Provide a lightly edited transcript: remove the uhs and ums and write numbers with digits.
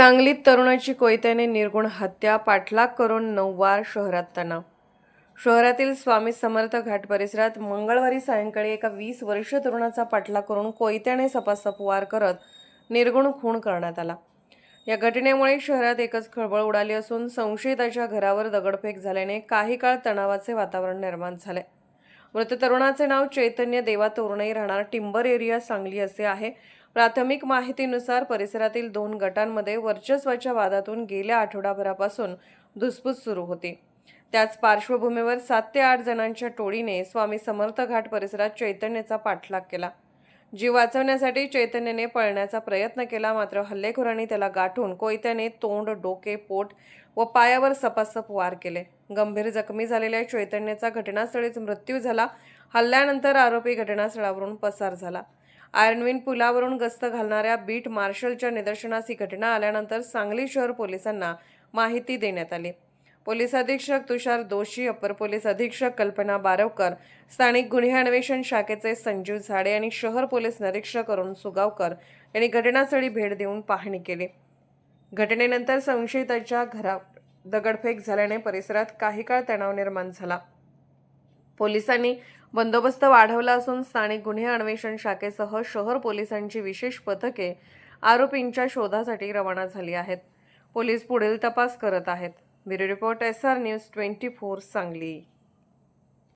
सांगलीत तरुणाची कोयत्याने निर्घृण हत्या, पाठलाग करून 9 वार, शहरात तणाव. शहरातील स्वामी समर्थ घाट परिसरात मंगळवारी सायंकाळी एका 20 वर्षीय तरुणाचा पाठलाग करून कोयत्याने सपासप वार करत निर्घृण खून करण्यात आला. या घटनेमुळे शहरात एकच खळबळ उडाली असून संशयिताच्या घरावर दगडफेक झाल्याने काही काळ तणावाचे वातावरण निर्माण झाले. मृत तरुणाचे नाव चैतन्य देवा तोरणे, राहणार टिंबर एरिया, सांगली असे आहे. प्राथमिक माहितीनुसार परिसरातील 2 गटांमध्ये वर्चस्वाच्या वादातून गेल्या आठवडाभरापासून धुसफूस सुरू होती. त्याच पार्श्वभूमीवर 7 ते 8 जणांच्या टोळीने स्वामी समर्थ घाट परिसरात चैतन्याचा पाठलाग केला. जीव वाचवण्यासाठी चैतन्याने पळण्याचा प्रयत्न केला, मात्र हल्लेखोरांनी त्याला गाठून कोयत्याने तोंड, डोके, पोट व पायावर सपासप वार केले. गंभीर जखमी झालेल्या चैतन्याचा घटनास्थळीच मृत्यू झाला. हल्ल्यानंतर आरोपी घटनास्थळावरून पसार झाला. आयर्नविन पुलावरून गस्त घालणाऱ्या बीट मार्शलच्या निदर्शनास ही घटना आल्यानंतर सांगली शहर पोलिसांना माहिती देण्यात आली. पोलीस अधीक्षक तुषार दोशी, अपर पोलीस अधीक्षक कल्पना बारवकर, स्थानिक गुन्हे अन्वेषण शाखेचे संजीव झाडे आणि शहर पोलीस निरीक्षक अरुण सुगावकर यांनी घटनास्थळी भेट देऊन पाहणी केली. घटनेनंतर संशयिताच्या घरात दगडफेक झाल्याने परिसरात काही काळ तणाव निर्माण झाला. पोलिसांनी बंदोबस्त वाढवला असून स्थानिक गुन्हे अन्वेषण शाखेसह शहर पोलिसांची विशेष पथके आरोपींच्या शोधासाठी रवाना झाली आहेत. पोलीस पुढील तपास करत आहेत. Bureau report, SR news 24, Sangli.